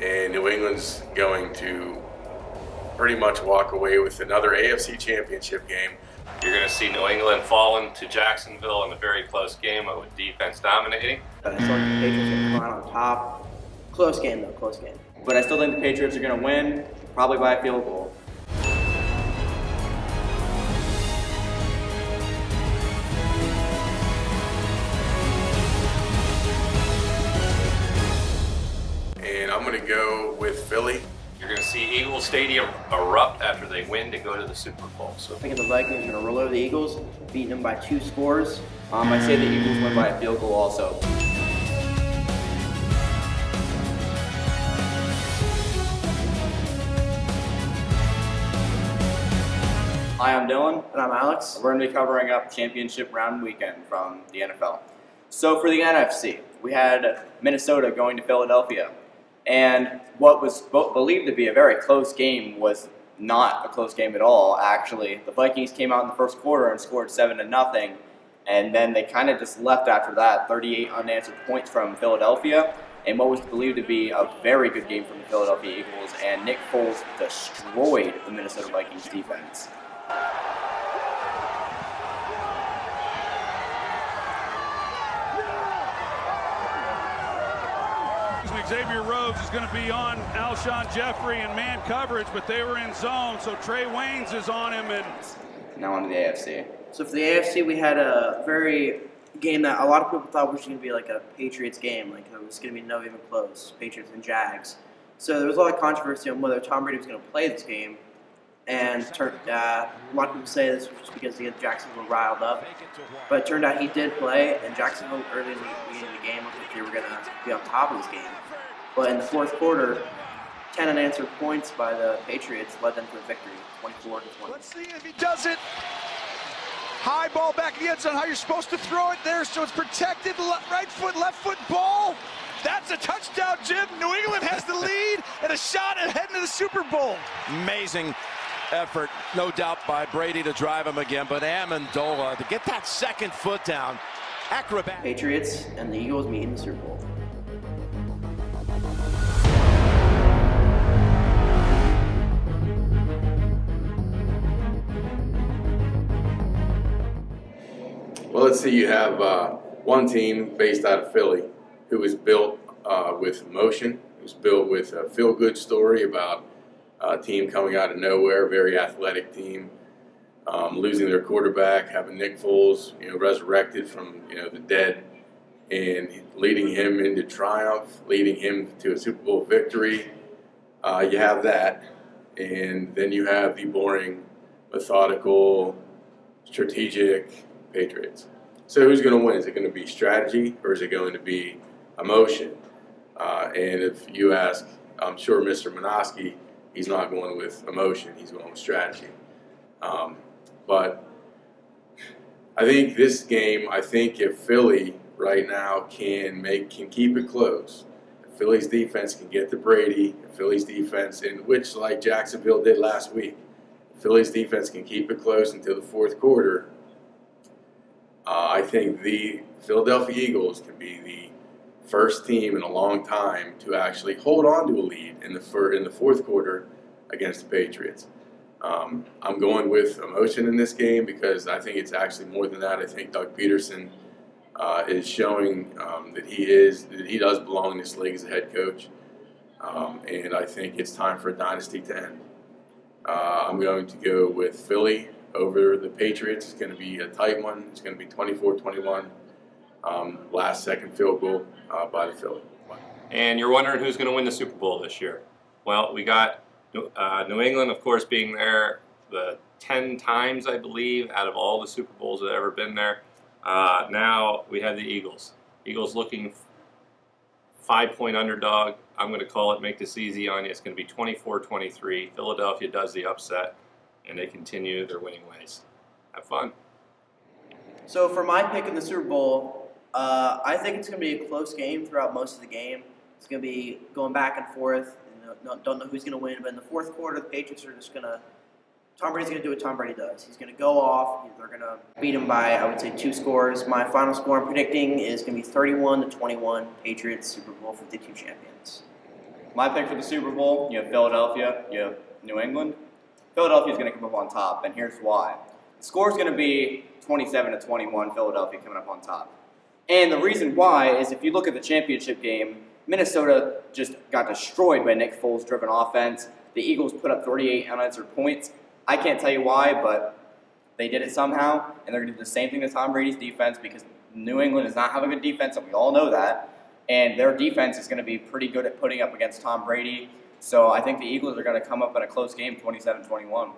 and New England's going to pretty much walk away with another AFC Championship game. You're going to see New England falling to Jacksonville in a very close game with defense dominating. But I still think the Patriots are going to come out on top. Close game, though, close game. But I still think the Patriots are going to win, probably by a field goal. And I'm going to go with Philly. You're going to see Eagle Stadium erupt after they win to go to the Super Bowl. So I think the Vikings are going to roll over the Eagles, beating them by 2 scores. I say the Eagles win by a field goal also. Hi, I'm Dylan. And I'm Alex. We're going to be covering up championship round weekend from the NFL. So for the NFC, we had Minnesota going to Philadelphia. And what was believed to be a very close game was not a close game at all, actually. The Vikings came out in the first quarter and scored 7-0, and then they kind of just left after that, 38 unanswered points from Philadelphia, and what was believed to be a very good game from the Philadelphia Eagles, and Nick Foles destroyed the Minnesota Vikings defense. Xavier Rhodes is going to be on Alshon Jeffrey in man coverage, but they were in zone, so Trey Waynes is on him. And now on to the AFC. So for the AFC, we had a very game that a lot of people thought was going to be like a Patriots game, like it was going to be no even close, Patriots and Jags. So there was a lot of controversy on whether Tom Brady was going to play this game, and a lot of people say this was just because the Jacksonville were riled up, but it turned out he did play, and Jacksonville early in the game looked like they were going to be on top of this game. But in the fourth quarter, 10 unanswered points by the Patriots led them to a victory, 24-20. Let's see if he does it. High ball back in the end zone, how you're supposed to throw it there, so it's protected, right foot, left foot ball. That's a touchdown, Jim. New England has the lead and a shot at heading to the Super Bowl. Amazing effort, no doubt, by Brady to drive him again, but Amendola to get that second foot down. Acrobat. Patriots and the Eagles meet in the Super Bowl. Well, let's see, you have one team based out of Philly who is built with emotion, who's built with a feel-good story about a team coming out of nowhere, very athletic team, losing their quarterback, having Nick Foles, resurrected from the dead, and leading him into triumph, leading him to a Super Bowl victory. You have that, and then you have the boring, methodical, strategic Patriots. So who's going to win? Is it going to be strategy or is it going to be emotion? And if you ask, I'm sure Mr. Minoski, he's not going with emotion. He's going with strategy. But I think this game, if Philly right now can keep it close, if Philly's defense can get to Brady, if Philly's defense, in which like Jacksonville did last week, if Philly's defense can keep it close until the fourth quarter, I think the Philadelphia Eagles can be the first team in a long time to actually hold on to a lead in the fourth quarter against the Patriots. I'm going with emotion in this game because I think it's actually more than that. I think Doug Peterson is showing that he does belong in this league as a head coach, and I think it's time for a dynasty to end. I'm going to go with Philly over the Patriots. It's going to be a tight one. It's going to be 24-21. Last second field goal by the Philly. And you're wondering who's going to win the Super Bowl this year. Well, we got New England, of course, being there the 10 times, I believe, out of all the Super Bowls that have ever been there. Now we have the Eagles. Eagles looking 5-point underdog. I'm going to call it, make this easy on you. It's going to be 24-23. Philadelphia does the upset, and they continue their winning ways. Have fun. So for my pick in the Super Bowl, I think it's going to be a close game throughout most of the game. It's going to be going back and forth. Don't know who's going to win, but in the fourth quarter, the Patriots are just going to – Tom Brady's going to do what Tom Brady does. He's going to go off. They're going to beat him by, I would say, 2 scores. My final score I'm predicting is going to be 31-21, Patriots, Super Bowl 52 champions. My pick for the Super Bowl, you have Philadelphia, you have New England. Philadelphia is going to come up on top, and here's why. The score is going to be 27-21, Philadelphia coming up on top. And the reason why is if you look at the championship game, Minnesota just got destroyed by Nick Foles-driven offense. The Eagles put up 38 unanswered points. I can't tell you why, but they did it somehow, and they're going to do the same thing to Tom Brady's defense because New England does not have a good defense, and we all know that. And their defense is going to be pretty good at putting up against Tom Brady. So I think the Eagles are going to come up in a close game, 27-21.